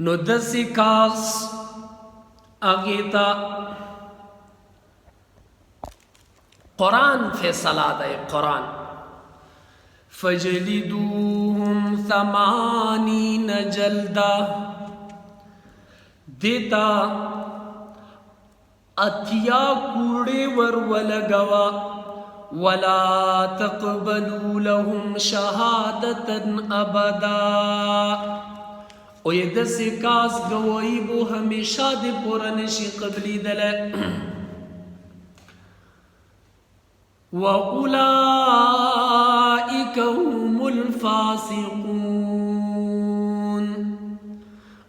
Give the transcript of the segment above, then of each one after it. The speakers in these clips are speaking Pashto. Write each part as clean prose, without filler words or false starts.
نو دسی کاس اغیتا قرآن فیصلہ دے قرآن فجلدوهم 80 جلدہ دیتا اتیا کوڑے ولگوا ولا تقبلوا لهم شهادة ابدا او یہ دسی کاس گواہی بو ہمیشہ دے پورا نشی قبلی دلے وَأُولَئِكَ هُمُ الْفَاسِقُونَ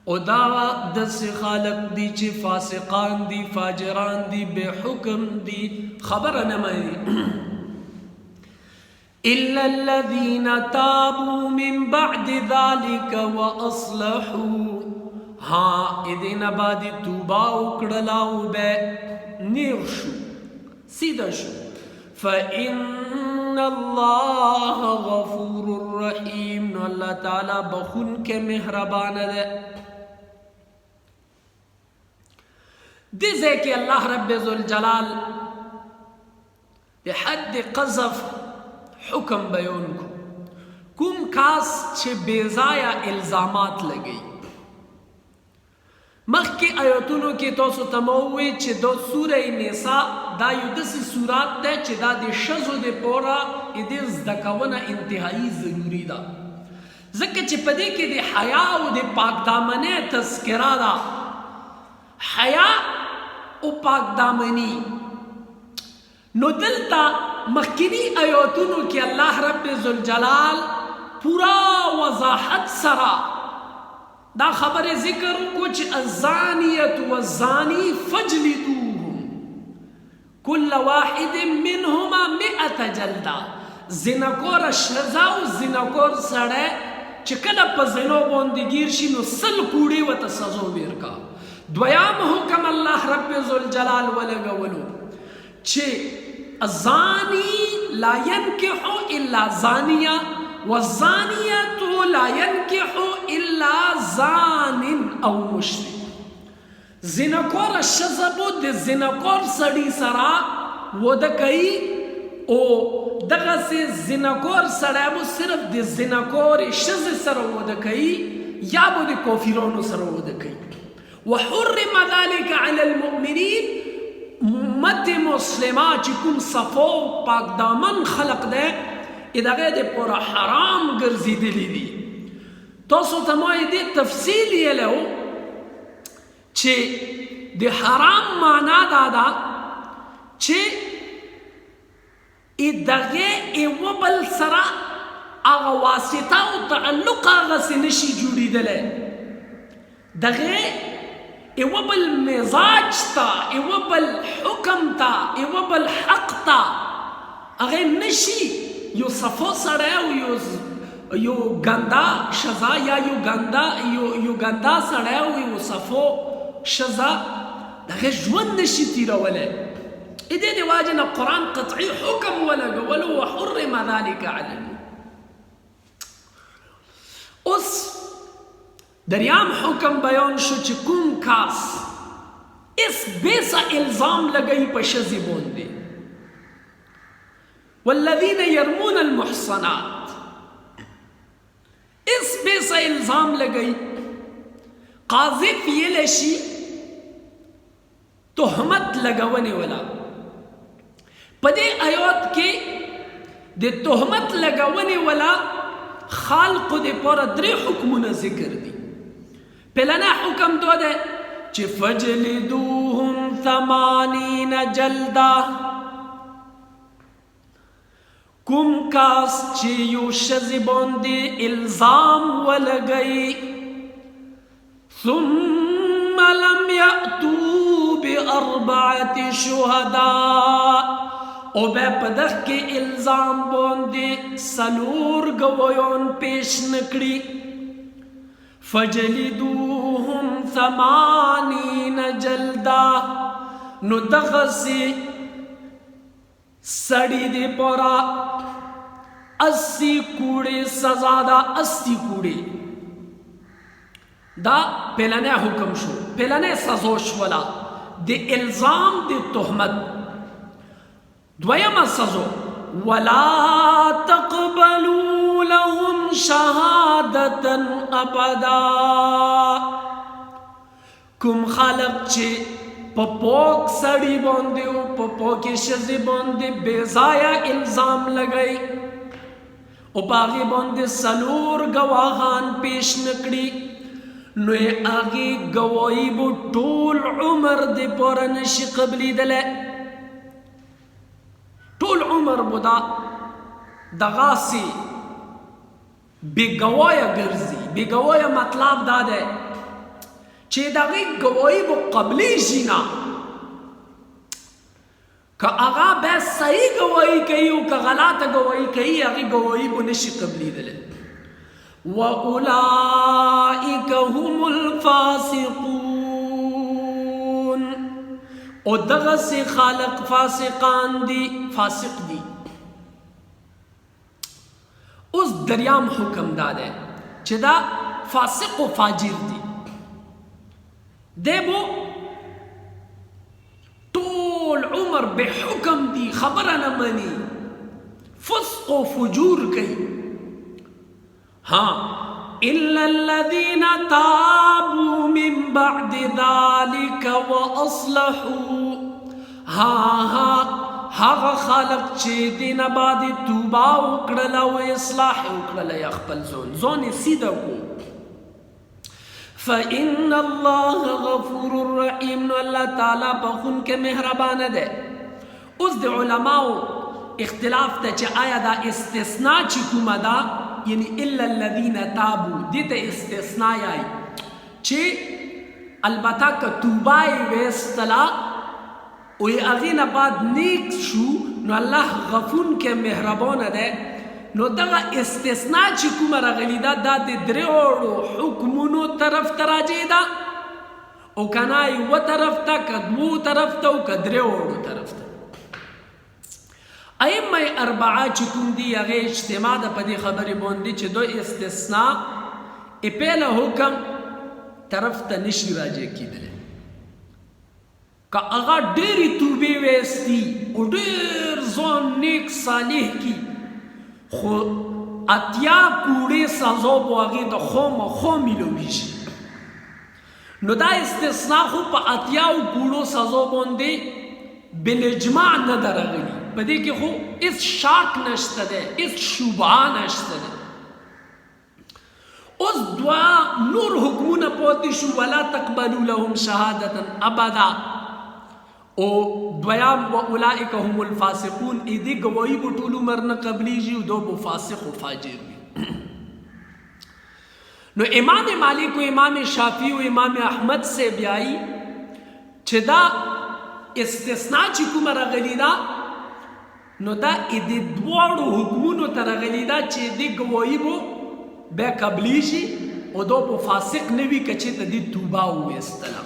او دا دس خالق دی چی فاسقان دی فاجران دی بے حکم دی خبر نمائی إِلَّا الَّذِينَ تَابُوا مِن بَعْدِ ذَلِكَ وَأَصْلَحُوا ہاں ادین بعد توبہ اکڑلاو بے نیر شو سیدھا شو فَإِنَّ اللَّهَ غَفُورٌ رَحِيمٌ نو اللہ تعالی بخون کے مہربان دے دیزے کہ اللہ رب ذوالجلال دے حد قذف حکم بیان کو کم کاس چھے بیزایا الزامات لگئی مخ کی آیتونو کی توسو تمووی چھے دو سورہ نساء دا یو دسی سورات دے چھے دا دی شزو دے پورا ادی زدکونا انتہائی ضروری دا ذکر چھے پدے کی دی حیاء و دی پاک دامنے تذکرہ دا حیاء و پاک دامنی نو دلتا مخکنی آیاتونو کی اللہ رب ذوالجلال پورا وضاحت سرا دا خبر ذکر کچھ الزانیت والزانی فجلدوهم کل واحد منہما 100 جلدہ زنکور شزا و زنکور سڑے چکل پا زنو بوندگیر شی نو سل کوڑی و تسزو بیرکا دویام حکم اللہ رب ذوالجلال ولگولو چھے الزانی لا ينكح الا زانیہ والزانیت لا ينكح الا زان او مشرک زنکور شزبو دے زنکور سڑی سرا وہ دکئی او دغا سے زنکور سڑیبو صرف دے زنکور شز سر وہ دکئی یا بو دے کوفیرونو سر وہ دکئی وحرم ذلك على المؤمنین امت مسلمہ چکم صفو پاک دامن خلق دے ادھا دے پورا حرام گرزی دلی دی تو سو تمائی دی تفصیل یہ لہو چھے دی حرام مانا دادا چھے ادھا وبل سرا آغا واسطہ و تعلق آغا سے نشی جوڑی دلے دغے ایوبل مزاج تا ایوبل حکم تا ایوبل حق تا اگر نشی یو صفو سڑے یو گندا شزا یا یو گندا سڑے یو صفو شزا دغه ژوند نشي تیرولے ادې دی واجنا قرآن قطعی حکم ولګولو وحرم ذلك على اوس دریام حکم بیان شو چې کوم کاس اس بیسا الزام لگئی په ښځې باندې والذین یرمون المحصنات اس بیسا الزام لگئی قاذف یہ لشی تہمت لگونے والا پدے آیات کے دے تہمت لگونے والا خالق دے پورا درے حکمنا ذکر دی پہلنا حکم دو دے چی فجلدوهم 80 جلدہ کم کاس چی یو شزی بوندی الزام ولگئی ثم لم یأتو بأربعت شہداء او بے پدخ کے الزام بوندی سلور گویون پیش نکڑی فجلدوهم 80 جلدہ نو دغسی سڑی دے پورا 80 کوڑے سزا دا 80 کوڑے دا پلنه حکم شو، پلنه سزا شولا د الزام د تهمت. دویمه سزا ولا تقبلوا لهم شهادتا ابدا. کوم خلق چې په پوک سړی باندې او په پوکې ښځې باندې بې ځایه الزام لګوي او په هغې باندې څلور ګواهان پیش نه کړي، نو یې هغې ګواهي به ټول عمر دپاره نشي قبلېدلی. ټول عمر به دا دغاسې بې ګوایه ګرځي. بې ګوایه مطلب دا دی چې د هغې ګواهي به قبلېږي نه، که هغه بیا صحیح ګواهي کوي او که غلطه ګواهي کوي هغې ګواهي به نشي قبلېدلی. وَأُولَٰئِكَ هُمُ الْفَاسِقُونَ. او دغسې خلق فاسقان دي، فاسق دي. اوس دریام حکم دا دی چې دا فاسق و فاجر دي، دی بو ټول عمر به حکم دي، خبره نه مني، فسق و فجور کوي. ها إلا الذين تابوا من بعد ذلك وأصلحوا. هغه خلق چې دې نه بعد توبه وکړله او اصلاح وکړله یا خپل ځان یې سیده کړو، فإن الله غفور رحیم. نو الله تعالی بخونکی مهربانه دی. اوس د علماو اختلاف ته چې آیا دا استثناء چې کومه ده، یعنی الا الذین تابوا، دې ته استثناء یایي چې البته که توبه یې ویستله او یې هغې نه بعد نیک شو، نو الله غفونکی مهربانه دی. نو دغه استثناء چې کومه راغلې ده دا د درېواړو حکمونو طرف ته راجع ده، او که نه یوه طرف ته، که دوو طرف ته، او که درېواړو طرف ته. ائمه اربعه چې کوم دي هغې اجتماع ده په دې خبرې باندې چې دو استثناء پیله حکم طرف ته نشي راجع کېدلی. که هغه ډېرې توبې ویستي او ډېر ځان نیک صالح کي، خو اتیا کوړې سزا به هغې ته خامخا میلویږي. نو دا استثناء خو په اتیاو کوړو سزا باندې بالاجماع نه ده راغلي، په دې کې خو هېڅ شاک نشته دی، هېڅ شبهه نشته دی. اوس دوه نور حکمونه پاتې شو، ولا تقبلوا لهم شهادتا ابدا، او دویم واولئک هم الفاسقون. دې ګواهي به ټول عمر نه قبلېږي او دو به فاسق و فاجر وي. نو امام مالک و امام شافعي و امام احمد سے بیايي چې دا استثناء چې کومه راغلې ده، نو دا دې دواړو حکمونو ته راغلې ده چې دې ګواهي به بیا قبلېږي او دو به فاسق نه وي که چېرته دې توبه وویستله.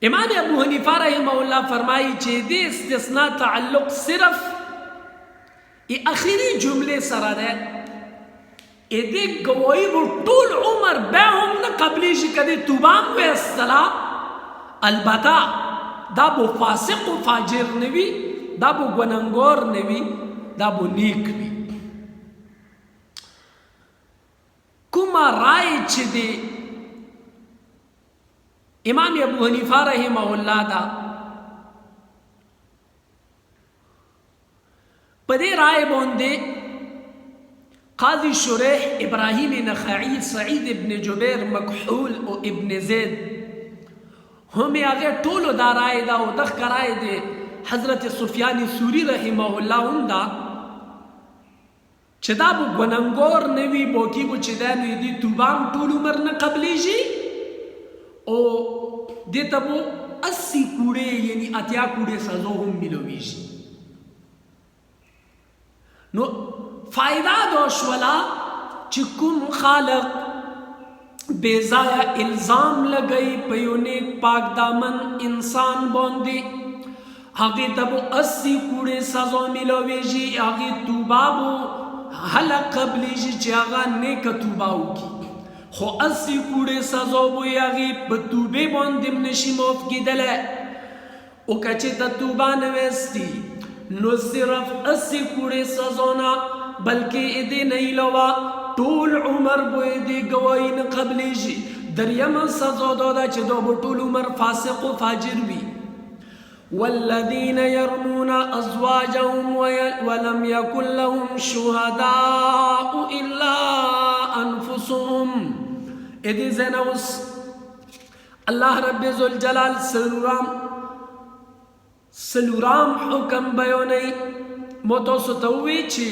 امام ابو حنیفه رحمه الله فرمایي چې دې استثناء تعلق صرف اخري جملې سره ده. دې ګواهي به ټول عمر بیا هم نه قبلېږي که دې توبه هم ویستله، البته دا به فاسق و فاجر نه وي، دا به ګنهګار نه وي، دا به نیک وي. کومه رای چې دی امام ابو حنیفه رحمه الله دا، په دې رای باندې قاضي شریح، ابراهیم نخعی، سعید ابن جبیر، مکحول او ابن زید هم هغه ټولو دا رای ده او دغه رای دی حضرت سفیان ثوری رحمه الله هم دا چې دا به ګنهګار نه وي، باقي به چې دی نو دې توبه هم ټول عمر نه قبلېږي او دې ته به 80 کوړې یعنی اتیا کوړې سزا هم میلویږي. نو فایده دا شوله چې کوم خالق بے ځایه الزام لګوي په یو نیک پاک دامن انسان باندې، هغې ته به 80 کوړې سزا میلویږي، هغې توبه به هله قبلېږي چې هغه نیکه توبه وکړي. خو اسی کوڑے سزا بوی آغی پتوبے باندیم نشی معاف کی دلے او کچے تا توبہ نویستی نو صرف اسی کوڑے سزانا بلکہ ادے نہیں لوا طول عمر بو ادے گوائین قبلی جی دریم سزا دادا چه دو بو طول عمر فاسق و فاجر بھی والذین یرمون ازواجهم ولم یکن لهم شهداء الا انفسهم ادی زنوس اللہ رب ذوالجلال سلورام حکم بیونی موتو ستووی چی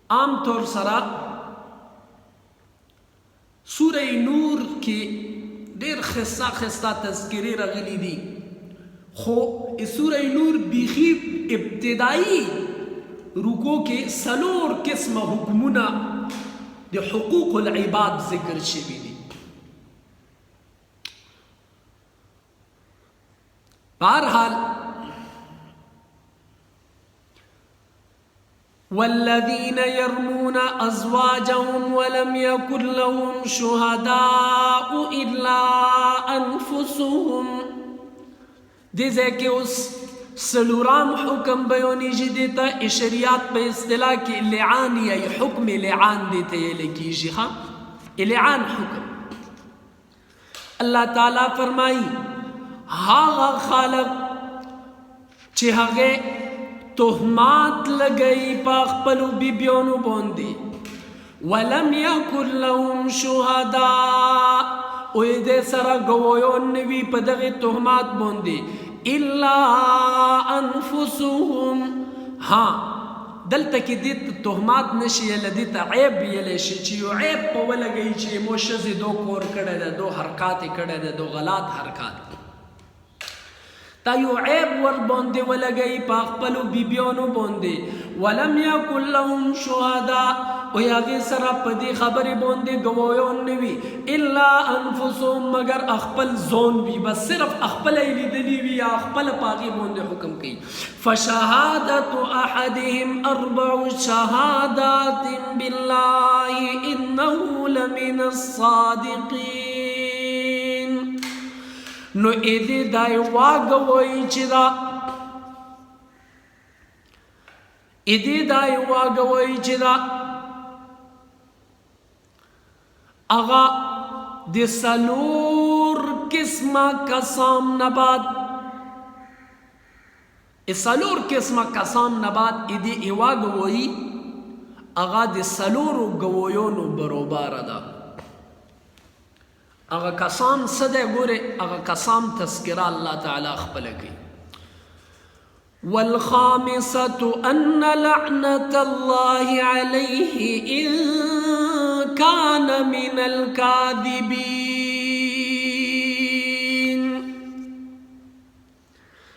عام طور سرا سورہ نور کی دیر خستہ خستہ تذکری رغلی دی خو سورہ نور بیخی ابتدائی رکو کے سلور قسم حکمنا دی حقوق العباد ذکر شوی دی بہرحال والذین یرمون ازواجهم ولم یکن لهم شهداء الا انفسهم دیزے کہ اس سلورام حکم بیونی جی دیتا شریعت پہ اصطلاح کی لعان یا حکم لعان دیتا یہ لکی جی ہاں لعان حکم اللہ تعالیٰ فرمائی ہاغا خالق چہاگے تہمات لگئی پاک پلو بی بیونو بوندی ولم یکن لهم شہداء اویدے سرا گویون نوی پدغی تہمات بوندی الا انفسهم ہاں دلتا کی دیت تہمات نشی یلا دیتا عیب یلی شی چیو عیب پولا گئی چی موشزی دو کور کڑے دے دو حرکاتی کڑے دے دو غلط حرکات تایو عیب ور بوندے ولا گئی پاک پلو بی بیونو بوندے ولم یکن لهم شہداء و یاغی سرا پدی خبری بوندے گویون نوی الا انفسهم مگر اخپل زون بھی بس صرف اخپل ایلی دلی وی یا اخپل پاگی بوندے حکم کی فشہادت احدهم اربع شہادات باللہ انہو لمن الصادقین نو ایدی دائی واگوئی چی دا ایدی دائی واگوئی چی دا اغا دی سلور قسمہ قسام نباد سلور قسمہ قسام نباد ایدی ایواگوئی اغا دی سلور گویونو بروبار دا اغا قسام صدے گورے اغا قسام تذکرہ اللہ تعالی اخبر کی والخامسة أن لعنة الله عليه إن كان من الكاذبين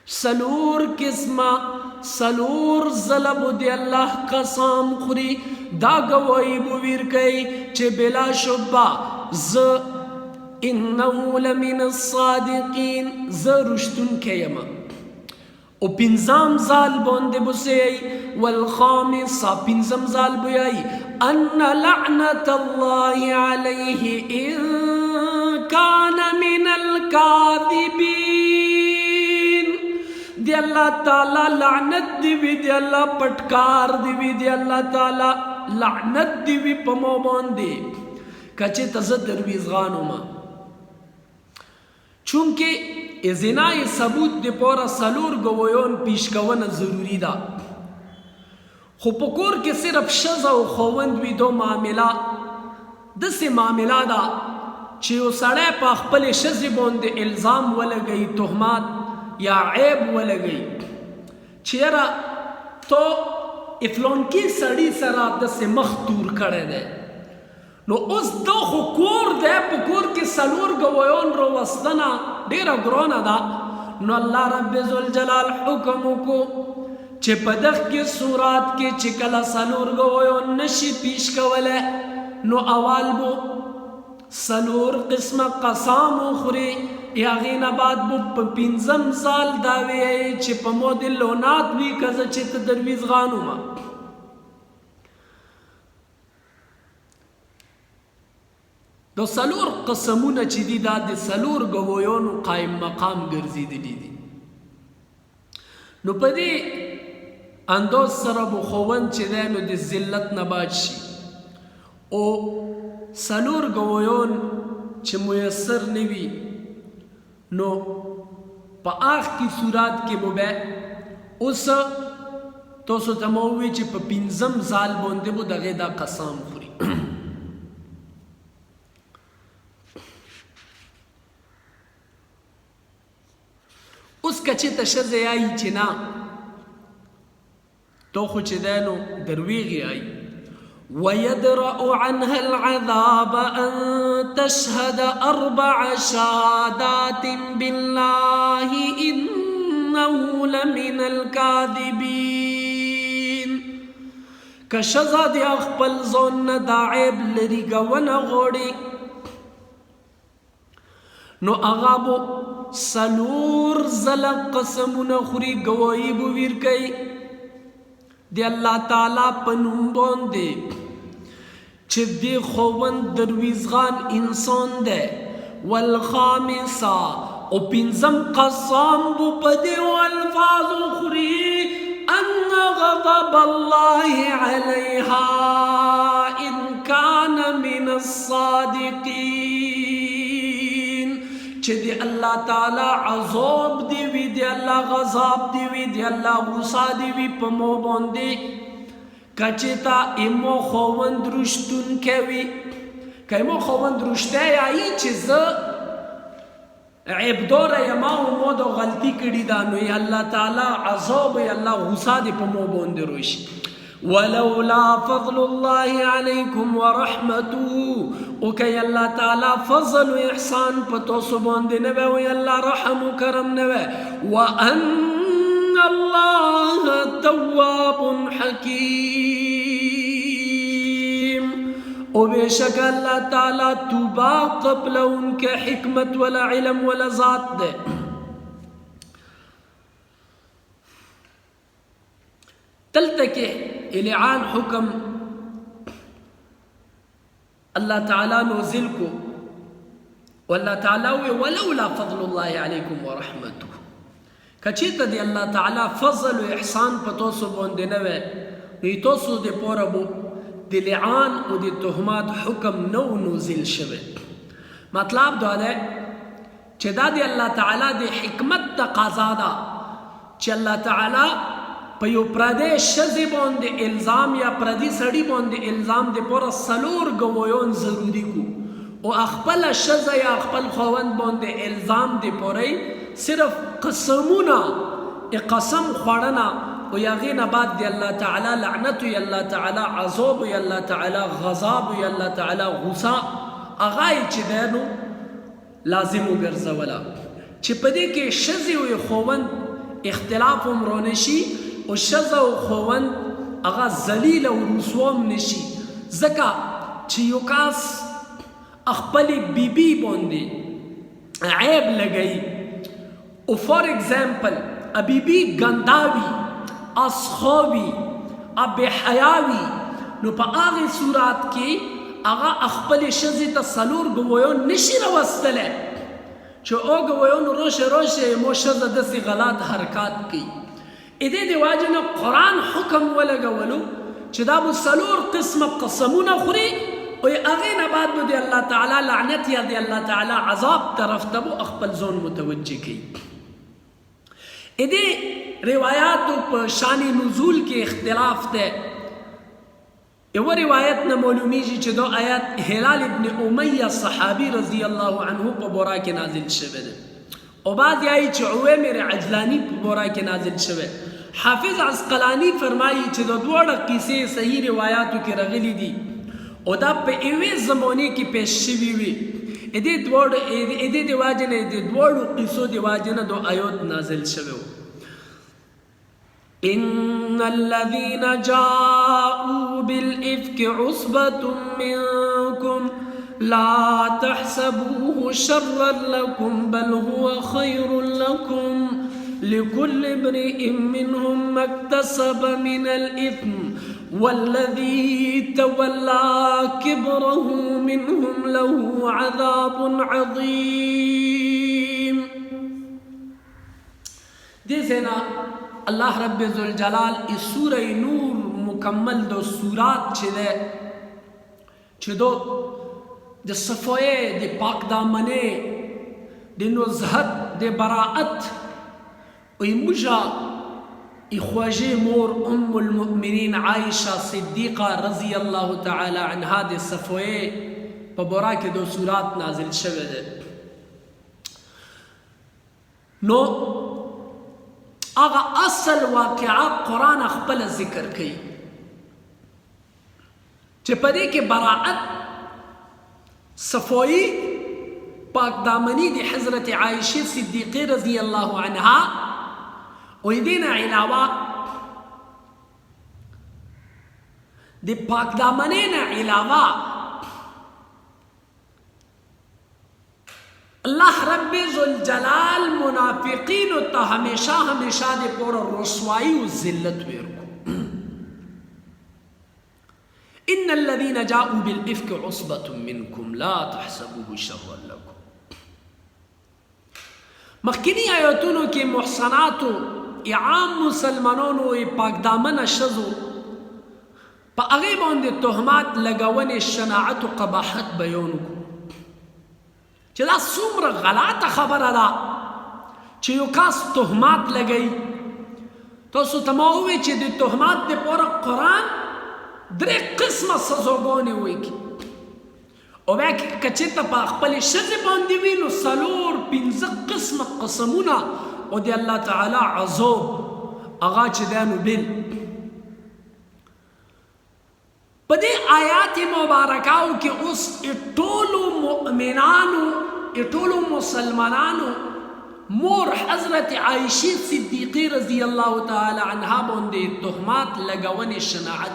سلور قسمہ سلور ظلم دی اللہ قسام خوری دا گواہی بویر کئی چے بلا شبہ انہو لمن الصادقین رشتن کیما او پنزام زال بوندے بسیئی والخامسہ پنزم زال بیائی ان لعنت اللہ علیہ ان کان من الكاذبین دی اللہ تعالی لعنت دیوی دی اللہ پٹکار دیوی دی اللہ تعالی لعنت دیوی پمو بوندے کچے تزد درویز غانو ما چونکہ زنای ثبوت دی پورا سلور گویون پیش کون ضروری دا خو پکور کے صرف شزا و خوند وی دو معاملہ دس معاملہ دا چیو سڑے پا خپل شزی بوند الزام ولگئی تہمات یا عیب ولگئی چیرا تو افلون کی سڑی سرا دس مختور کڑے دے نو اس دو خو کور دے پکور کی سلور گویون رو وستنا دیرا گرونا دا نو اللہ رب ذوالجلال حکمو کو چه پدخ کی صورات کی چکل سلور گویون نشی پیش کولے نو اول بو سلور قسم قسامو خوری یاغین بعد بو پینزم سال داوی ای چه پا مودل لونات بھی کزا چه تدرویز غانو ما نو څلور قسمونه چې دي دا د څلور ګویانو قایم مقام ګرځېدلي دي. نو په دې انداز سره به خاوند چې دی نو د ذلت نه بچ شي او څلور ګویان چې میسر نه وي نو په آخري صورت کې به بیا اوس تاسو ته مو وویل چې په پنځم ځال باندې به د هغې دا قسم خوري. اوس که چېرته ښځه یایي چې نه تو خو چې دی نو درویغ یایي ويدرأ عنها العذاب أن تشهد 4 شهادات بالله إنه لمن الكاذبين. كشزا دي أخبل ظن دا عيب لري گونا غوڑي نو اغابو سلور زلق قسمون خوري گواهی بو ویر کئی دی اللہ تعالی پنوم بوندے چه دی خوند درویزغان انسان دے والخامسا او پنزم قسام بو پدی والفاظ خوري ان غضب الله عليها ان كان من الصادقين چه دی اللہ تعالی عذاب دی وی دی اللہ غضاب دی وی دی اللہ غصہ دی وی پمو بوندے کچتا ایمو خوند رشتون کوي که ایمو خوند رشته یایی چې زه عیبداره یما او مو د غلطي کړي دا نو یا الله تعالی عذاب یا الله غصه دې په مو باندې روشي. ولولا فضل الله عليكم ورحمته او که الله تعالی فضل و احسان په تاسو باندې نه وي او الله رحم و کرم نه وي وان الله تواب حکیم او بیشک اللہ تعالی توبہ قبل ان کے حکمت ولا علم ولا ذات دے. تلتکے العان حکم اللہ تعالی نوزل کو واللہ تعالی ولولا فضل اللہ علیکم ورحمته کچیتا دی اللہ تعالی فضل و احسان پا توسو بونده نوے نی توسو دی پورا بو دی لعان و دی تهمات حکم نو نوزل شوے. مطلب دا دے چه دا دی اللہ تعالی دی حکمت تقاضا دا چه اللہ تعالی پا یو پردے شزی بونده الزام یا پردی سڑی بونده الزام دی پورا سلور گویون ضروری کو او اخپل شزا یا اخپل خوند بونده الزام دی پوری صرف قسمونا قسم خوڑنا و یغین بعد دی اللہ تعالی لعنت یا اللہ تعالی عذاب یا اللہ تعالی غضاب یا اللہ تعالی غصہ اغای چی دینو لازمو گرزولا چی پدی که شزی و خوند اختلاف امرونشی و شزا و خوند اغا زلیل و رسوم نشی زکا چی یوکاس اخپلی بی بی بوندی عیب لگئی او فور ایگزامپل ابی بی گنداوی اسخاوی اب حیاوی نو پا آغی صورت کی اغا اخپل شزی تا سلور گویون نشی روستلے چو او گویون روش مو شز دسی غلط حرکات کی ایده دی واجنا قرآن حکم ولگولو چو دابو سلور قسم قسمون خوری و اغین بعد بو دی اللہ تعالی لعنت یا دی اللہ تعالی عذاب طرف تبو اخپل زون متوجہ کی. ایدے روایاتو پا شان نزول کے اختلاف دے. ایو روایت نا معلومی جی چه دو آیات حلال ابن امیہ صحابی رضی اللہ عنہ پا بورا کے نازل شوے دے او بعد یائی چه عویمر عجلانی پا بورا کے نازل شوے. حافظ عسقلانی فرمائی چه دو دوڑا قیسے صحیح روایاتو کے رغلی دی او دا پا ایوے زمانے کی پیش شوی وی ایدے دی واجن ایدے دوڑو قیسو دی واجن دو آیات نازل شوے. ان الذين جاءوا بالافك عصبة منكم لا تحسبوه شرا لكم بل هو خير لكم لكل امرئ منهم ما اكتسب من الاثم والذي تولى كبره منهم له عذاب عظيم. دې ځنا الله رب ذوالجلال اس سوره نور مکمل دو سورات چې ده چې دو د صفوی د پاک دامنه د نزهت د براءت ای مجا اخواجه مور ام المؤمنین عائشہ صدیقہ رضی اللہ تعالی عنها د صفوی په بورا کې دو سورات نازل شوه ده. نو اغا اصل واقعا قرآن خپل ذکر کئی چې پدې کې براءت صفوی پاک دامنی دی حضرت عائشہ صدیقہ رضی اللہ عنہا و دین علاوہ دی پاک دامنین علاوہ اللہ رب ذوالجلال منافقین تا ہمیشہ دے پورا رسوائی و ذلت ویرکو. ان الذين جاءوا بالافك عصبة منكم لا تحسبوه شرا لكم. مخکینی آیاتونو کې محسناتو عام مسلمانانو پاک دامن شذو په هغه باندې تهمات لګونې شناعت او قباحت بیان کو چې دا څومره غلطه خبره ده چې یو کس تهمات لګي. تاسو ته ما وویل چې د تهمات دپاره قرآن درې قسمه سزاګانې وایي او بیا که چېرته په خپلې ښځې باندې وي نو څلور پنځه قسمه قسمونه او د الله تعالی عذاب هغه چې دی نو بل په دې آیات مبارکاو کې اوس ټولو مؤمنانو ټولو مسلمانانو مور حضرت عائشہ صدیقہ رضی اللہ تعالی عنها باندې تهمات لګونې شناعت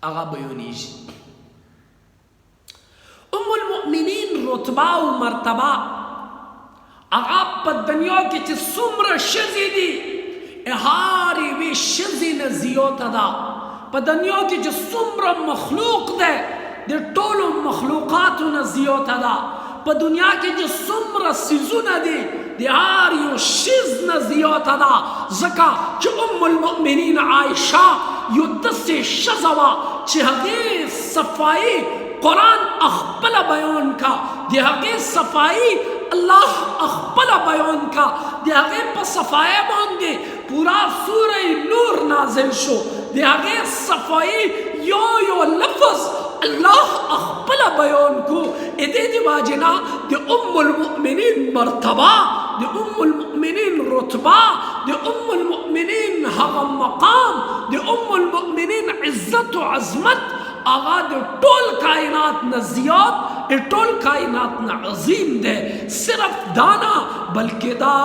هغه بیانېږي. ام المؤمنین رتبه او مرتبه هغه په دنیا کې چې څومره ښځې دي هر یوې ښځې نه زیاته ده. په دنیا کې چې څومره مخلوق ده د ټولو مخلوقاتو نه زیاته ده. په دنیا کې چې څومره څیزونه دي د هر یو څیز نه زیاته ده. ځکه چې ام المؤمنین عایشه یو داسې ښځه وه چې هغې صفایي قرآن اخپله بیان کا، د هغې صفایي الله اخپله بیان کا، د هغې په صفایه باندې پورا سوره نور نازل شو، د هغې صفایي یو لفظ الله اخپله بیان کو. دې د واجنا د ام المؤمنین مرتبه، د ام المؤمنین رتبه، د ام المؤمنین هغه مقام، د ام المؤمنین عزت و عظمت هغه د ټول کائنات نه زیات ټول کائنات نه عظیم دی. صرف دانا بلکې دا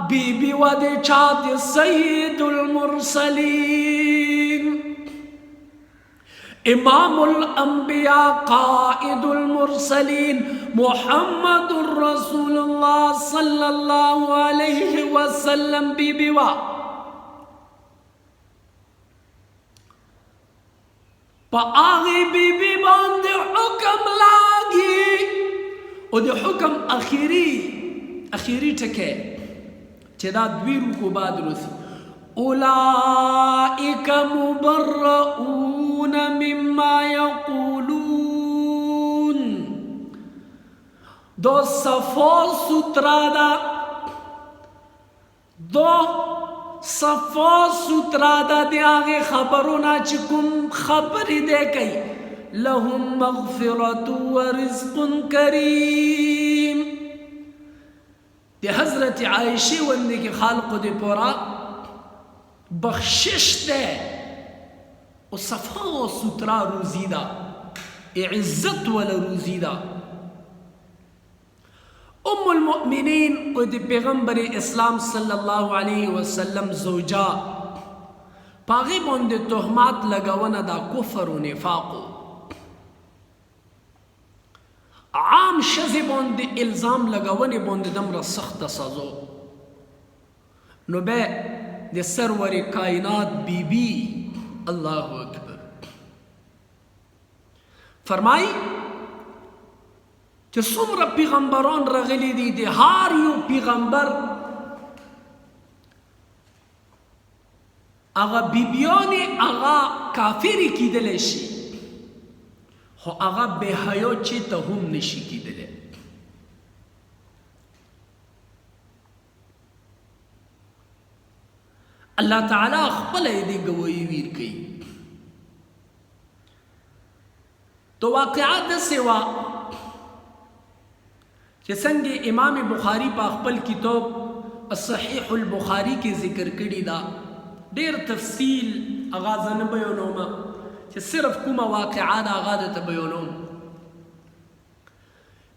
بی بی و د چا د سید المرسلین، امام الانبیاء، قائد المرسلین، محمد رسول اللہ صلی اللہ علیہ وسلم بی بی وا پا آغی بی بی باند حکم لاگی او دی حکم اخیری ٹکے چه دا دوی روکو بعد روسی اولئک مبرؤون مما یقولون. دو صفا سترا دا، دو صفا سترا دا دی آغی خبرونا چکم خبری دے کئی لهم مغفرت و رزق کریم. دی حضرت عائشہ وندی کی خالق دی پورا بخشش دے و صفا و سترا روزی دا، عزت والا روزی دا. ام المؤمنین و دی پیغمبر اسلام صلی اللہ علیہ وسلم زوجا پاغی باندې تهمات لګونه دا کفر و نفاقو. عام ښځې باندې الزام لګونې باندې دومره سخته سزا نو به د سرور کائنات بی بی الله اکبر. فرمای چې څومره پیغمبران راغلي دي، د هر یو پیغمبر هغه بیبیانې هغه کافرې کیدلی شي، خو هغه بې حیا چېرته هم نشي کیدلی. الله تعالی خپله یې دې ګواهي ویر کوي. تو واقعه داسې وه چې څنګه امام بخاری په خپل کتاب صحیح البخاری کې ذکر کړي دا، ډېر تفصیل هغه زه نه بیانوم چې صرف کومه واقعه ده هغه درته بیانوم.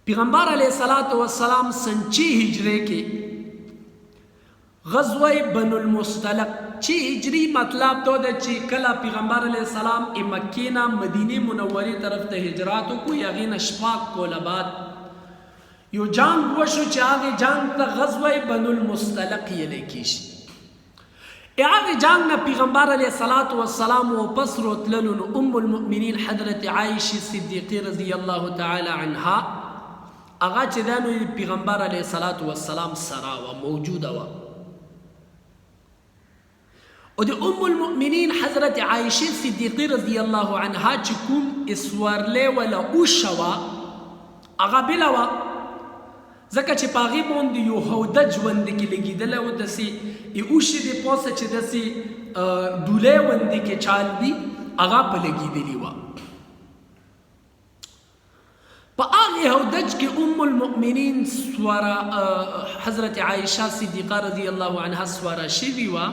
پیغمبر علیه الصلاة والسلام سنچی هجری کې غزوه بنو المصطلق، چې هجری مطلب دا ده چې کله پیغمبر علیه السلام مکې نه مدینه منورې طرف ته هجرت وکړو، هغې نه شپږ کاله بعد یو جنگ وشو چې هغې جنگ ته غزوه بنو المصطلق ویلی کېږي. هغې جنگ نه پیغمبر علیه الصلاة والسلام واپس راتللو، نو ام المؤمنین حضرت عایشې صدیقې رضی الله تعالی عنها هغه چې دا نو پیغمبر علیه الصلاة والسلام سره وه، موجوده وه. او د ام المؤمنین حضرت عایشې صدیقې رضی الله عنها چې کوم اسوارلی ولا اوښه وه هغه بله وه، ځکه چې په هغې باندې یو هودج غوندې کې لګېدلی و، داسې اوښې د پاسه چې داسې ډولۍ غوندې کې چال دي هغه په لګېدلې وه. په هغې هودج کې ام المؤمنین سواره حضرت عایشه صدیقه رضی الله عنها سواره شوې وه.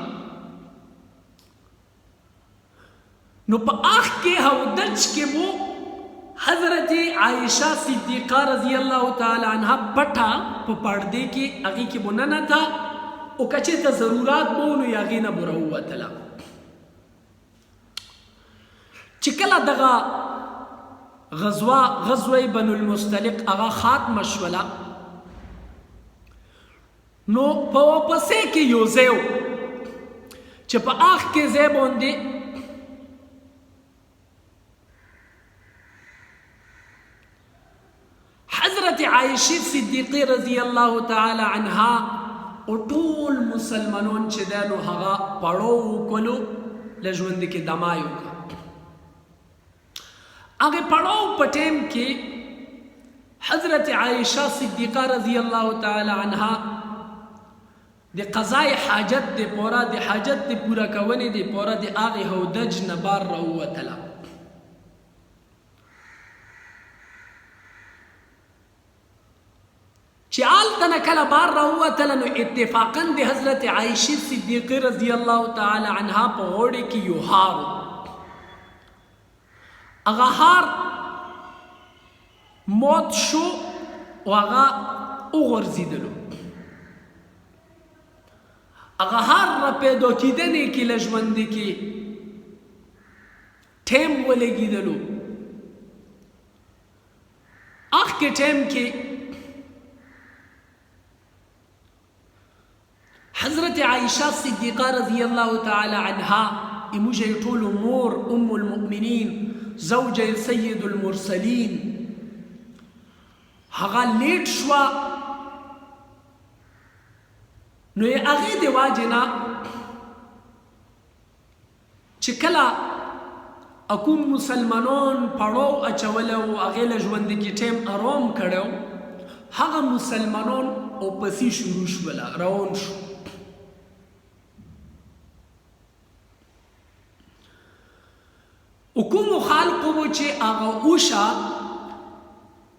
نو په هغ کې هودج کې مو حضرت عائشہ صدیقہ رضی اللہ تعالی عنہ پٹھا په پردے کې هغې کې مو ننته او که چېرته ضرورات به و نو هغې نه به راووتله. چې کله دغه غزوه بنو المصطلق هغه ختمه شوله، نو په واپسې کې یو ځای و چې په هغ کې ځای باندې حضرت عائشہ صدیقہ رضی اللہ تعالی عنها او ټول مسلمانان چې دا نو هغه پړو وکړلو له ژوند کې دمای وکړه. هغه پړو په ټیم کې حضرت عائشہ صدیقہ رضی اللہ تعالی عنها د قضای حاجت د پورا د حاجت د پورا کونې د پورا د هغې هودج نه بار راووتله. چې هلته نه کله بار راووتله، نو اتفاقا د حضرت عایشې صدیقې رضی الله تعالی عنها په غوړې کې یو هار و. هغه هار موت شو او هغه وغورځېدلو. هغه هار را پیدا کېدنې کې له ژوندې کې ټیم ولګېدلو. هغ کې ټیم کې حضرت عائشہ صدیقہ رضی اللہ تعالی عنها اموجه ټول مور ام المؤمنین زوجه سید المرسلین هغه لیټ شوه. نو یې هغې د واجې نه چې کله کوم مسلمانان پړو اچولی و هغې له ژوند کې ټیم ارام کړی و، هغه مسلمانان واپسې شروع شوله، روان شو. او کومو خلقو و چې هغه اوښه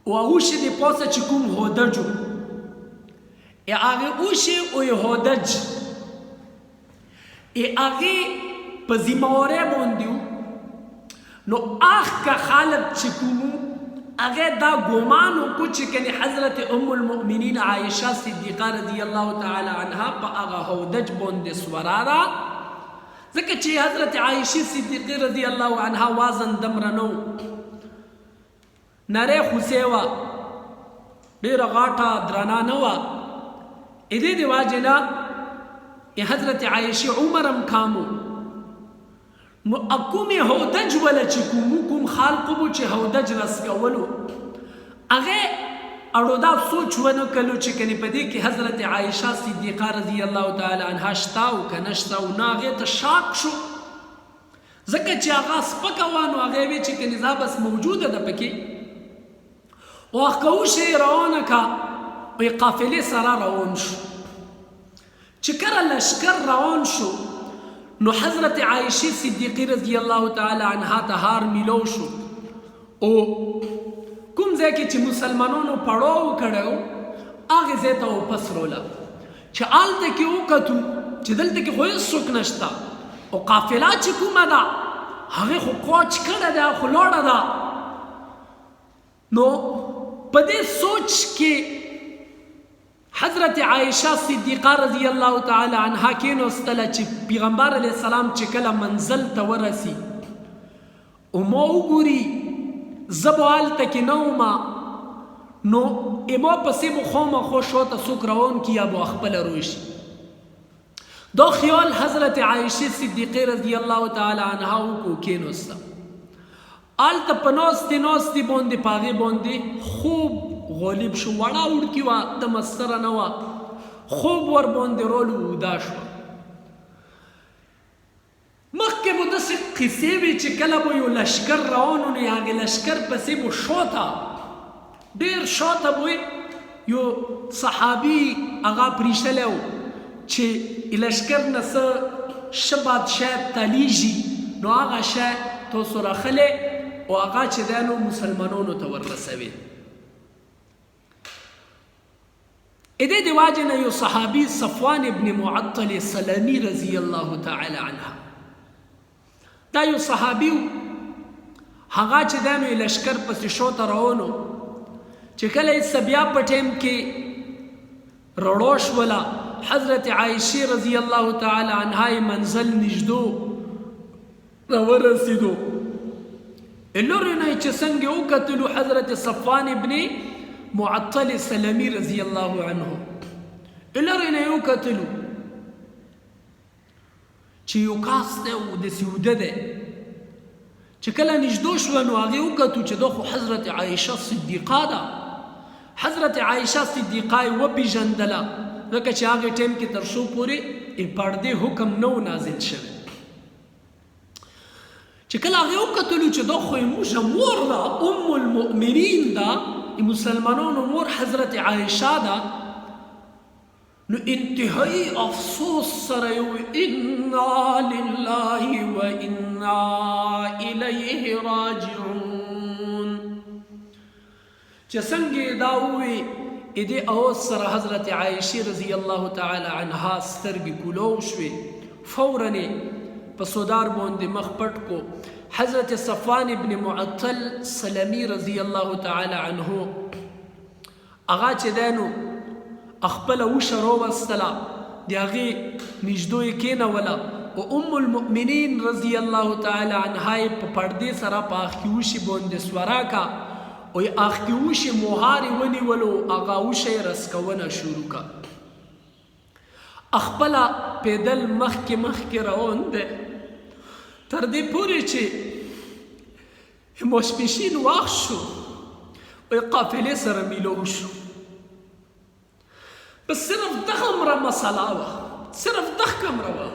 او اوښې د پاسه چې کوم هودج و، هغې اوښې او هودج هغې په ذمهوارۍ باندې و. نو هغه خلق چې کوم هغې دا ګمان وکړو چې کنې حضرت ام المؤمنین عایشہ صدیقہ رضی الله تعالی عنها په هغه هودج باندې سواره ده، ځکه چې حضرت عایشې صدیقې رضی الله عنها وزن دمره نه و، نرۍ خوسۍ وه، ډېره غاټه درنه نه وه. دې د واجې نه حضرت عایشې عمر هم کم و. کومې هودج ولا چې کوم خلقو به چې هودج رسکولو هغه اړو دا سوچ ونه کلو چې کني په دې کې حضرت عائشه صدیقه رضی الله تعالی عنها شتا او کنه شتا او ناغه ته شاک شو ځکه چې هغه سپکوانو هغه وی چې کني بس موجوده ده پکې او هغه شی روانه کا په قافلې سره روان شو چې کله لشکر روان شو نو حضرت عائشه صدیقه رضی الله تعالی عنها ته هار میلو شو او کوم ځای کې چې مسلمانانو پړاو کړو هغه ځای ته واپس روله چې آلته کې وکتو چې دلته کې خو هیڅوک نشته او قافله چې کومه ده هغه خو کوچ کړه ده خو لوړه ده نو په دې سوچ کې حضرت عائشه صدیقه رضی الله تعالی عنها کېناستله چې پیغمبر علیه السلام چې کله منزل ته ورسي او ما وګوري زبو هلته کې نه ومه نو اما پسې به خامخا شاته څوک روان کي یا به خپله روی شي دا خیال حضرت عائشه صدیقه رضی الله تعالی عنها وکړو کېناسته هلته په ناستې باندې په هغې باندې خوب غالب شو وړه وړکي وه د مستره نه وه خوب ور باندې رولو اوده شوه مخکې به داسې قصې وې چې کله به یو لشکر روان و نو هغې لشکر پسې به شاته ډېر شاته به یو صحابي هغه پرېښلی و چې لشکر نه څه ښه بادشاه تلیږي نو هغه شی تاسو راخلی او هغه چې دی نو مسلمانانو ته وررسوي دې د واجې نه یو صحابي صفوان ابن معطل سلمي رضی الله تعالی عنه دا یو صحابي هغه چې دی نو لشکر پسې شاته روان و چې کله یې بیا په ټایم کې رڼا شوله حضرت عائشه رضی الله تعالی عنها منزل نږدو راورسېدو لورې نه چې څنګه وکتلو حضرت صفوان ابن معطل سلمي رضی الله عنه لورې نه وکتلو چې یو کاس دی او داسې اوده دی چې کله نږدو شوه نو هغې وکتو چې دا خو حضرت عائشه صدیقه ده حضرت عائشه صدیقه یې وپېژندله ځکه چې هغې ټایم کې تر څو پورې پردې حکم نه و نازل شوی چې کله هغې وکتلو چې دا خو زموږ مور ده ام المؤمنین ده مسلمانانو مور حضرت عائشه ده نو انتهایی افسوس سره یو انا لله و انا الیه راجعون چې څنګه دا ووی دې اوس سره حضرت عائشه رضی الله تعالی عنها سترګې کولو شوې فوراً په سودار باندې مخ پټ کو حضرت صفوان ابن معطل سلمي رضی الله تعالی عنه هغه چې دی نو خپله وشه راوستله د هغې نږدو یې کېنوله او ام المؤمنین رضی الله تعالی عنها یې په پردې سره په اخکې وشي باندې سوره کا او اخکې وشي مهار یې ونیولو هغه وشه یې رسکونه شروع کا خپله پیدل مخکې روان دی تر دې پورې چې ماسپښین وخت شو او قافلې سره میلو شو بس صرف دغه امره مسله وه صرف دغه امره وه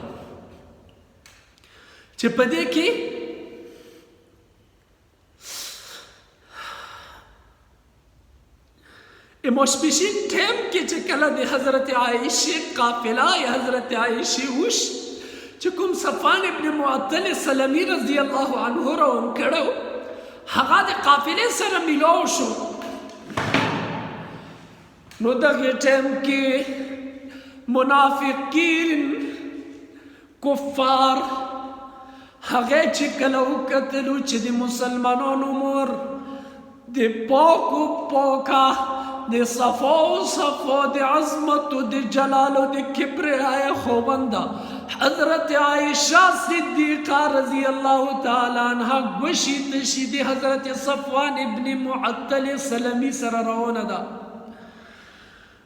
چې په دې کې ماسپښین ټایم کې چې کله د حضرت عائشه قافله یا حضرت عائشه وش چې کوم صفوان ابن معطل سلمي رضی الله عنه روان کړو هغه د قافلې سره میلاو شو نو دغه ټایم کې منافقین کفار هغه چې کله وکتلو چې د مسلمانانو مور د پاکو پاکه د صفا و صفا د عظمت و د جلال و د کبریای خوبنده حضرت عائشه صدیقه رضی الله تعالی عنها گوشی تشی د حضرت صفوان ابن معطل سلمی سره روانه ده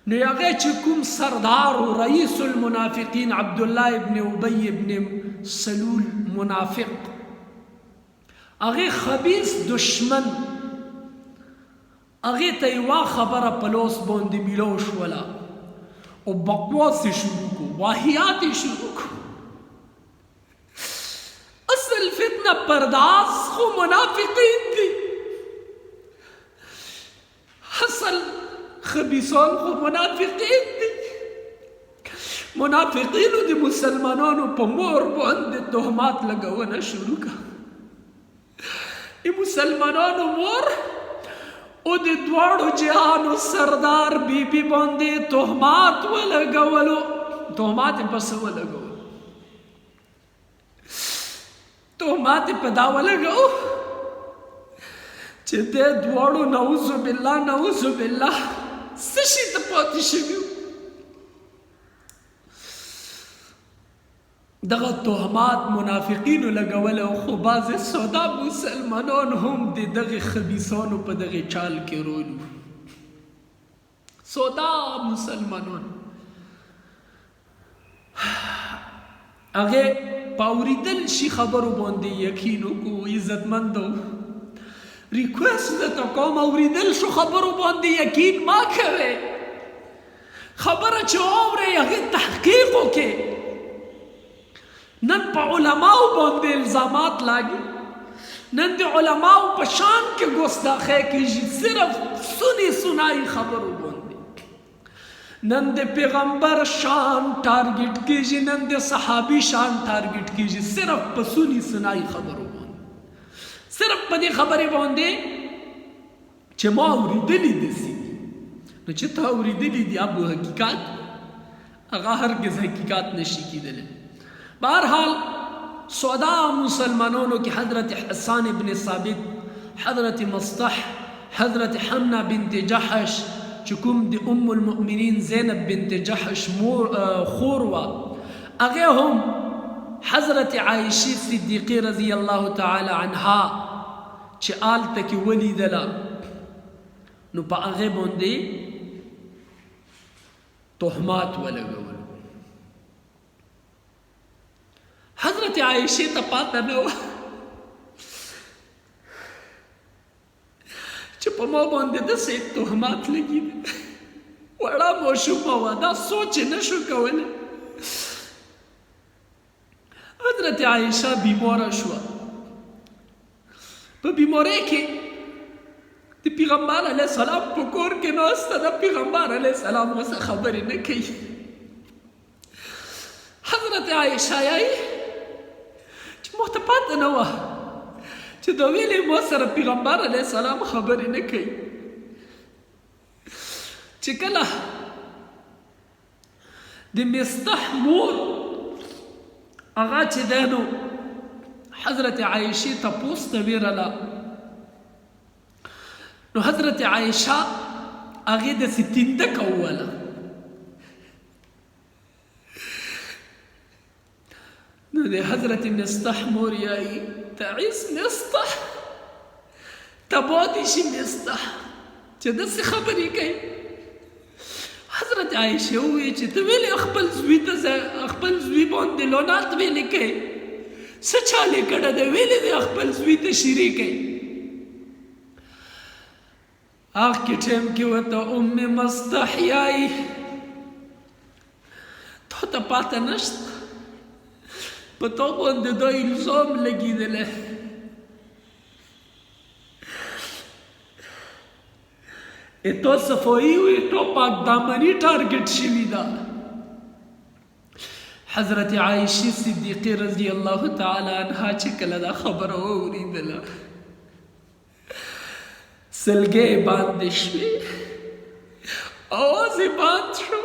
نو هغه چې کوم سردار او رئیس المنافقین عبدالله ابن ابی ابن سلول منافق، هغه خبیث دشمن، هغه ته یوه خبره په لوس باندې میلو شوله او بقواس شروع کو، واهیات شروع کو. اصل فتنه پرداز خو منافقین دي، اصل خبیثان خو منافقین دي. منافقینو د مسلمانانو په مور باندې تهمات لګونه شروع کړه. د مسلمانانو مور او د دواړو جهانو سردار بی بی باندې تهمات ولګولو. تهمات یې پس ولګولو، تهمات یې په دا ولګو چې د دواړو نعوذ بالله نعوذ بالله څه شي ته پاتې شوي. دغه تهمات منافقینو لګوله، خو بعضې سودا مسلمانان هم د دغې خبیثانو په دغې چال کې رولو. سودا مسلمانان هغې په اورېدل شي خبرو باندې یقین وکړو. عزتمندو ریکویسټ درته کوم، اورېدل شو خبرو باندې یقین ما کوئ. خبره چې واورئ هغې تحقیق وکړئ. نن په علماو باندې الزامات لاګي، نن د علماو په شان کې ګستاخی کېږي صرف سنی سنائی خبرو باندې. نن د پیغمبر شان ټارګټ کېږي، نن د صحابي شان ټارګټ کېږي صرف په سنی سنائی خبرو باندې، صرف په دې خبرې باندې چې ما اورېدلي داسې دي. نو چې تا اورېدلي دي ابو حقیقت هغه هرګز حقیقت نشي کېدلی. بہرحال سودا مسلمانانو کی حضرت حسان ابن ثابت، حضرت مصطح، حضرت حمنہ بنت جحش چکم دی ام المؤمنین زینب بنت جحش خور وا، اگے هم حضرت عائشی صدیقی رضی اللہ تعالی عنہا چه آل تکی ولی دلا نو پا اگے بوندی تهمات ولگول. حضرت عائشہ ته پاته نه وه چې په ما باندې داسې تهمات لګي دي. وړه ماشومه وه، دا سوچ یې نه شو کولی. حضرت عائشہ بیماره شوه. په بیمارۍ کې د پیغمبر علیه السلام په کور کې ناسته ده، پیغمبر علیه السلام ورسره خبرې نه کوي. حضرت عائشہ یایي ما ته پاته نه وه چې دا ویلې ما سره پیغمبر علیه السلام خبرې نه کوي. چې کله د مصطح مور هغه چې دی نو حضرت عائشې تپوس ته ویرله، نو حضرت عائشہ هغې داسې تینده کوله. نو د حضرت مصطح مور یایي تعیس مصطح، تباتې شي مصطح چې داسې خبرې کوي. حضرت عائشہ وویل چې ته ولې خپل زوی ته خپل زوی باندې لعنت ویلې کوي؟ څه چال یې کړی دی؟ ولې دې خپل زوی ته شیرې کوي؟ هغه کې ټایم کې ورته ام مصطح یایي تا ته پاته نشته، په تا باندې دا الزام لګېدلی. تا صفایي وي، تا پاک دامني ټارګټ شوي ده. حضرت عائشہ صدیقی رضی اللہ تعالی عنہا چې کله دا خبره واورېدله سلګۍ باندې شوې، آواز یې بند شو.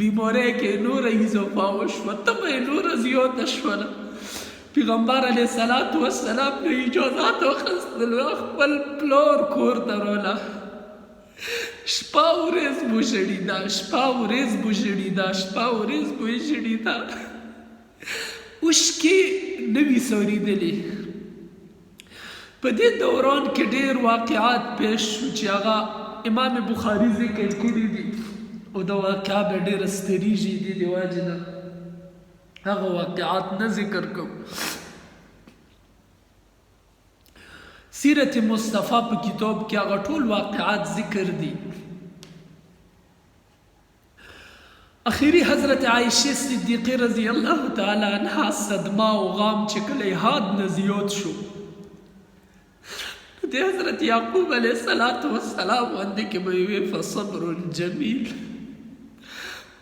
بیماری کې نور اضافه وشوه، تبه یې نوره زیاته شوله. پیغمبر علیه السلام نه اجازات واخیستل، خپل پلار کور ته راغله. شپه ورځ مو ژړېده، شپه ورځ مو ژړېده، شپه ورځ مو یې ژړېده. اوښکې نه وي سورېدلې. په دې دوران کې ډېر واقعات پیښ شو چې هغه امام بخاري ذکر کړي دي. او دا واقعا به ډېره ستریږي دې د وجې نه هغه واقعات نه ذکر کوم. سیرت مصطفیٰ په کتاب کې هغه ټول واقعات ذکر دي. اخیری حضرت عائشہ صدیقہ رضی اللہ تعالی عنہ صدمہ و غام چې کله حد نه زیات شو د حضرت یعقوب علیہ الصلوۃ والسلام باندې کې به وی فصبر جمیل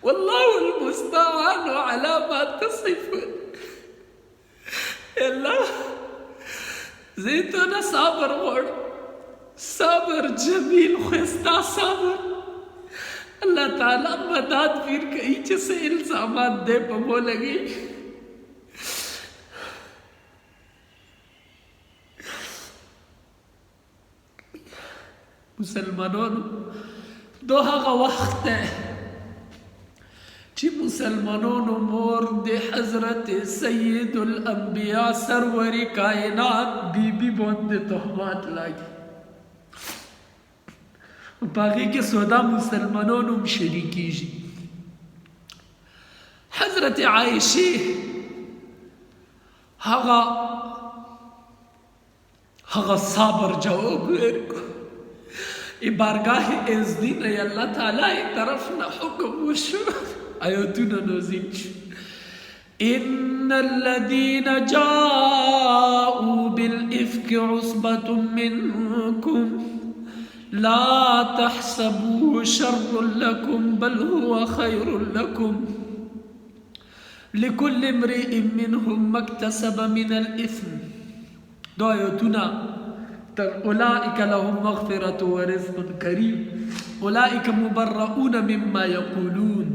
والله المستعان على ما تصفون. الله زیتونه صبر وړ صبر جمیل خستا صبر اللہ تعالیٰ مدد پھر کئی جیسے الزامات دے پمو لگی. مسلمانوں دو هغه وخت ہے چی مسلمانوں مور دے حضرت سید الانبیاء سرور کائنات بی بی بوندے تہمات لاگی باقی کے سودا مسلمانوں نم شریکی جی. حضرت عائشہ ہغا صابر جواب کو ای بارگاہ ازدین ای اللہ تعالیٰ ای طرف نا حکم وشو آیاتونا نوزین شو. ان الذین جاؤوا بالافک عصبت منکم لا تحسبوه شر لكم بل هو خير لكم لكل امرئ منهم ما اكتسب من الإثم. دو آیاتنا اولئک لهم مغفرة ورزق کریم اولئک مبرؤون مما یقولون.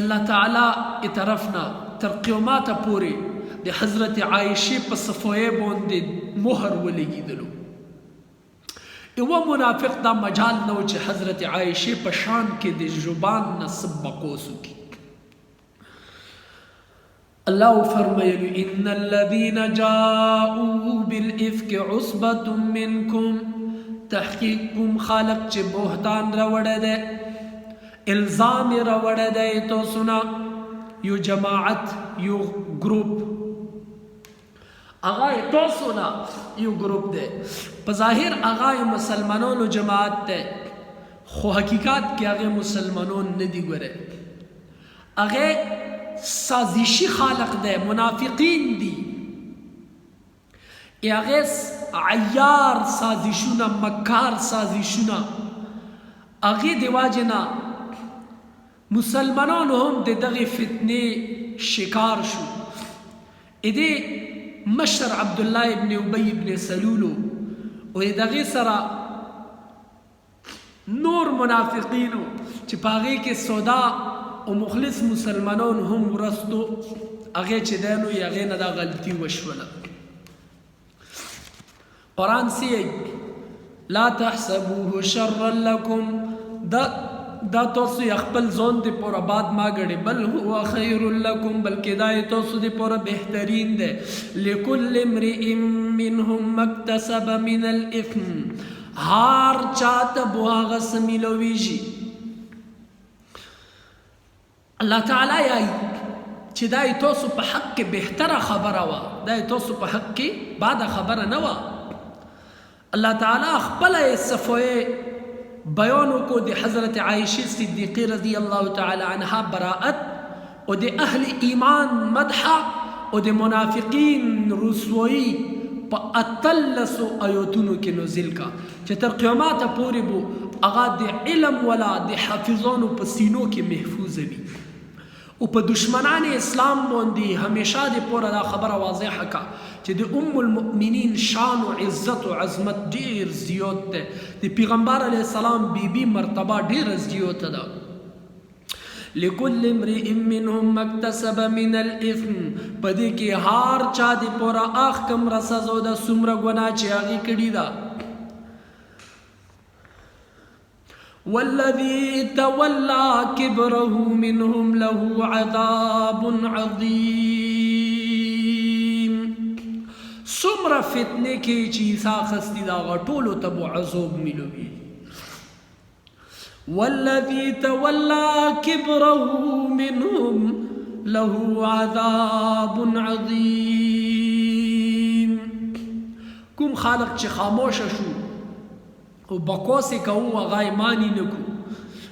اللہ تعالی اطرفنا تر قیامات پوری دی حضرت عائشہ په صفویه باندې مهر ولګیدلو. یو منافق دا مجال نو چې حضرت عائشہ په شان کې د زبان نسب بقوسو کی. اللہ فرمایلو ان الذين جاءوا بالافك عصبة منكم تحقیقكم خالق چې بهتان راوړی دی الزام راوړی دی تو سنا یو جماعت یو گروپ آغای توسو نا یو گروپ دے بظاہر آغای مسلمانوں جماعت دے خو حقیقات کی آغای مسلمانوں ندی گورے آغای سازشی خالق دے منافقین دی آغای عیار سازشونا مکار سازشونا آغای دیواجنا مسلمانوں ہم دے دغی فتنے شکار شو. ادے مشر عبداللہ ابن ابی ابن سلولو و دغی سرا نور منافقینو چی پاگے کے سودا و مخلص مسلمانون هم ورستو اگے چی دینو یا اگے ندا غلطی وشولا. قرآن سی لا تحسبوه شر لکم دا توسو یخپل زون دی پورا بعد ما گڑی بل هو خیر لکم بلکہ دا توسو دی پورا بہترین دے لکل امرئ منهم مکتسب من الاثم ہار چاہتا بواغس ملویجی. اللہ تعالی یائی چی دای توسو پا حق کے بہتر خبر وا دای توسو پا حق کے بعد خبر نوا. اللہ تعالی اخپل صفوئے بیانوں کو دے حضرت عائشہ صدیقی رضی اللہ تعالی عنہ براءت و دے اہل ایمان مدحہ و دے منافقین رسوئی پا اتلسو آیاتونو کے نزل کا چتر قیامات پوری بو اغا دے علم ولا دے حافظانو پا سینوں کے محفوظ بھی و پا دشمنان اسلام باندی ہمیشہ دے پورا دا خبر واضح کا چی دے ام المؤمنین شان و عزت و عظمت دیر زیاد دے دے پیغمبر علیہ السلام بی بی مرتبہ دیر زیاد دا. لکل امرئ منهم مکتسب من الاثم پدے کی ہار چا دے پورا آخ کم رسازو دا سمر گناہ چی آگی کڑی دا. والذی تولا کبره منهم له عذاب عظیم. سمر فتنے کی چیزا خستی دا غطولو تبو عذاب ملوی والذي تولى كبره منهم له عذاب عظیم. کوم خالق چې خاموشه شو او بکواس یې کوو هغه یې مانی نه کو.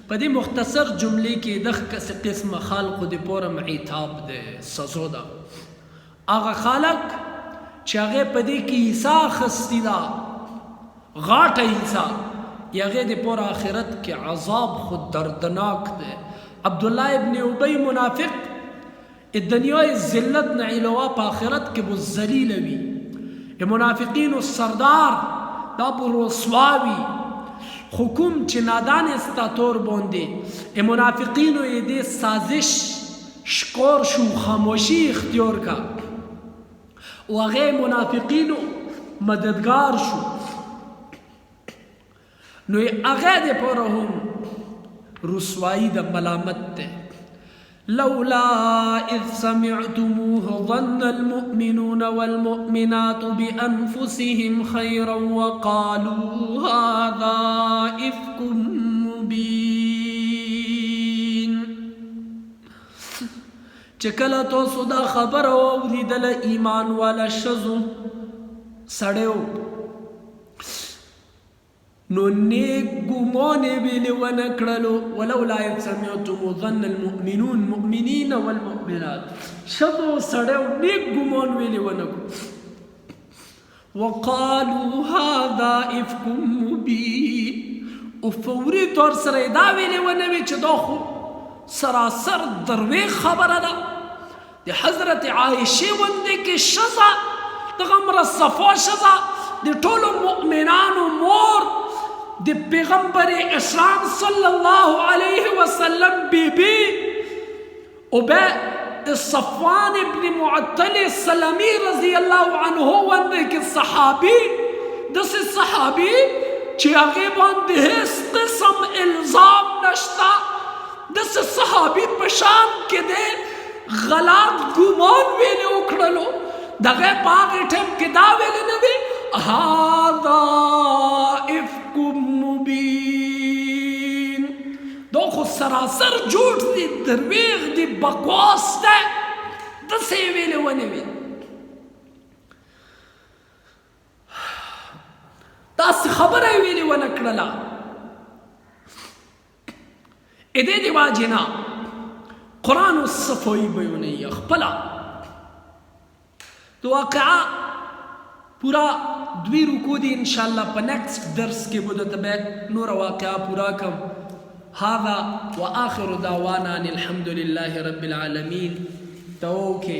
په دې مختصر جملې کې دغه قسمه خالقو د پوره عتاب دی، سزا ده. هغه خالق چې هغه په دې کې حصه اخیستې ده، غاټه حصه، هغه د پوره آخرت کې عذاب خود دردناک دی. عبدالله ابن ابی منافق الدنیا ذلت نه علاوه په آخرت کې به ذلیل وي. منافقینو سردار دا به رسوا وي. خو کوم چې نادان استا طور باندې منافقینو یې دې سازش شکار شو، خاموشی اختیار کا و هغه منافقینو مددگار شو، نو هغه د پاره هم رسوایی د ملامت ده. لولا اذ سمعتموه ظن المؤمنون والمؤمنات بانفسهم خيرا وقالوا هذا افك مبين. چې کله تاسو دا خبر اوریدل ایمان والا شزو سړیو، نو نیک ګمان ویلې ونه کړلو. ولولا اذ سمعتموه ظن المؤمنون مؤمنین والمؤمنات، شزو سړیو نیک ګمان ویلې ونه کړو. وقالوا هذا افك مبين، او فوري طور سره دا ویلې ونه وي چې دا خو سراسر درویغ خبره ده. د حضرت عائشه ونده کې شزا دغه مرصفه شزا د ټولو مؤمنانو مور د پیغمبر اسلام صلی الله علیه وسلم بیبی ابی صفوان ابن معطل السلمی رضی الله عنه ونده کې صحابی دس صحابی چې هغه باندې هیڅ قسم الزام نشتا، دس صحابی پشان کې دے غلط گمان ویلے اکڑلو. دغه پاک ټیم کې دا ویلے نه دی هذا افک مبین. دو خو سراسر جھوٹ دی، درویغ دی، بکواس دی، دسې ویلے ونه وی. داسې خبره ویلے ونه کړله. ادے دی واجنا قرآن الصفوی بیونی اخپلا تو واقعا پورا دوی رکو دی انشاءاللہ پا نیکسٹ درس کے بدت بیک نور واقعا پورا کم. هذا و آخر دعوانا الحمدللہ رب العالمین. تو اوکے